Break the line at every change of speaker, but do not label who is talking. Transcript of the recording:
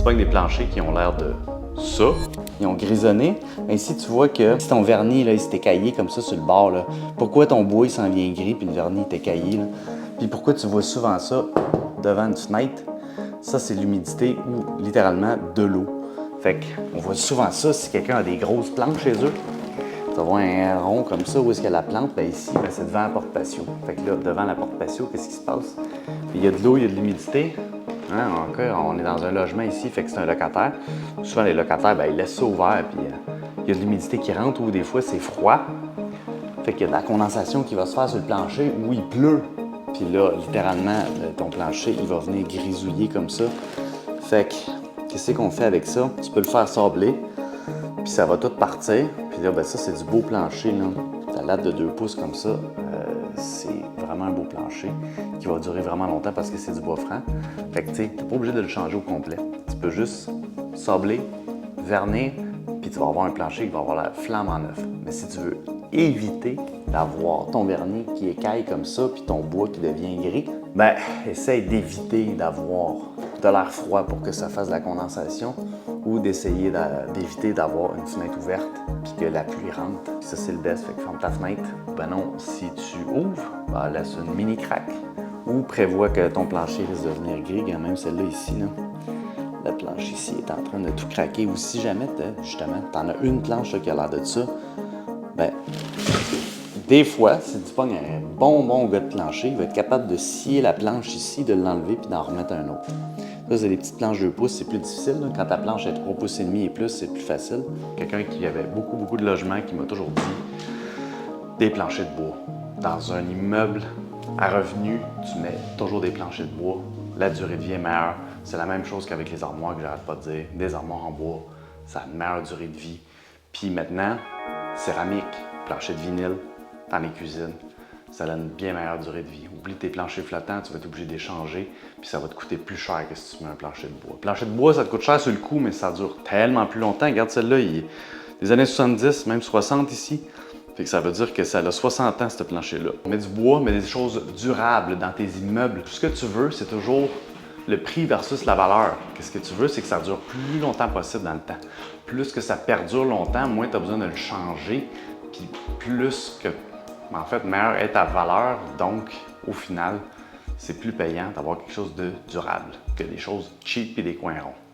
pognes des planchers qui ont l'air de ça, ils ont grisonné, ainsi tu vois que si ton vernis là, il s'est écaillé comme ça sur le bord, là, pourquoi ton bois il s'en vient gris puis le vernis est écaillé, là? Puis pourquoi tu vois souvent ça devant une fenêtre? Ça, c'est l'humidité ou littéralement de l'eau. Fait qu'on voit souvent ça si quelqu'un a des grosses plantes chez eux. Tu vas voir un rond comme ça, où est-ce qu'il y a la plante? Bien ici, ben, c'est devant la porte patio. Fait que là, devant la porte patio, qu'est-ce qui se passe? Puis il y a de l'eau, il y a de l'humidité. Hein? Encore, on est dans un logement ici, fait que c'est un locataire. Souvent, les locataires, ben, ils laissent ça ouvert, puis il y a de l'humidité qui rentre, ou des fois, c'est froid. Fait qu'il y a de la condensation qui va se faire sur le plancher, où il pleut. Puis là, littéralement, ton plancher, il va venir grisouiller comme ça. Fait que, qu'est-ce qu'on fait avec ça? Tu peux le faire sabler, puis ça va tout partir. Puis là, ben ça, c'est du beau plancher, là. La latte de 2 pouces comme ça, c'est vraiment un beau plancher qui va durer vraiment longtemps parce que c'est du bois franc. Fait que, tu sais, t'es pas obligé de le changer au complet. Tu peux juste sabler, vernir, puis tu vas avoir un plancher qui va avoir la flamme en neuf. Mais si tu veux éviter d'avoir ton vernis qui écaille comme ça, puis ton bois qui devient gris, ben, essaye d'éviter d'avoir de l'air froid pour que ça fasse de la condensation, ou d'essayer d'éviter d'avoir une fenêtre ouverte puis que la pluie rentre. Puis ça, c'est le best. Fait que ferme ta fenêtre. Ben non, si tu ouvres, ben laisse une mini craque. Ou prévois que ton plancher risque de devenir gris. Même celle-là ici, là. La planche ici est en train de tout craquer. Ou si jamais, justement, t'en as une planche là, qui a l'air de ça, ben des fois, si tu pognes un bon gars de plancher, il va être capable de scier la planche ici, de l'enlever puis d'en remettre un autre. Ça, c'est des petites planches 2 pouces, c'est plus difficile. Là. Quand ta planche est 3 pouces et demi et plus, c'est plus facile. Quelqu'un qui avait beaucoup de logements qui m'a toujours dit des planchers de bois. Dans un immeuble à revenu, tu mets toujours des planchers de bois. La durée de vie est meilleure. C'est la même chose qu'avec les armoires que j'arrête pas de dire. Des armoires en bois, ça a une meilleure durée de vie. Puis maintenant, céramique, plancher de vinyle dans les cuisines, ça a une bien meilleure durée de vie. Oublie tes planchers flottants, tu vas être obligé d'échanger, puis ça va te coûter plus cher que si tu mets un plancher de bois. Le plancher de bois, ça te coûte cher sur le coup, mais ça dure tellement plus longtemps. Regarde celle-là, il est des années 70, même 60 ici. Fait que ça veut dire que ça a 60 ans, ce plancher-là. Mets du bois, mets des choses durables dans tes immeubles. Tout ce que tu veux, c'est toujours le prix versus la valeur. Qu'est-ce que tu veux, c'est que ça dure plus longtemps possible dans le temps. Plus que ça perdure longtemps, moins tu as besoin de le changer, puis plus que, en fait, meilleure est ta valeur. Donc, au final, c'est plus payant d'avoir quelque chose de durable que des choses cheap et des coins ronds.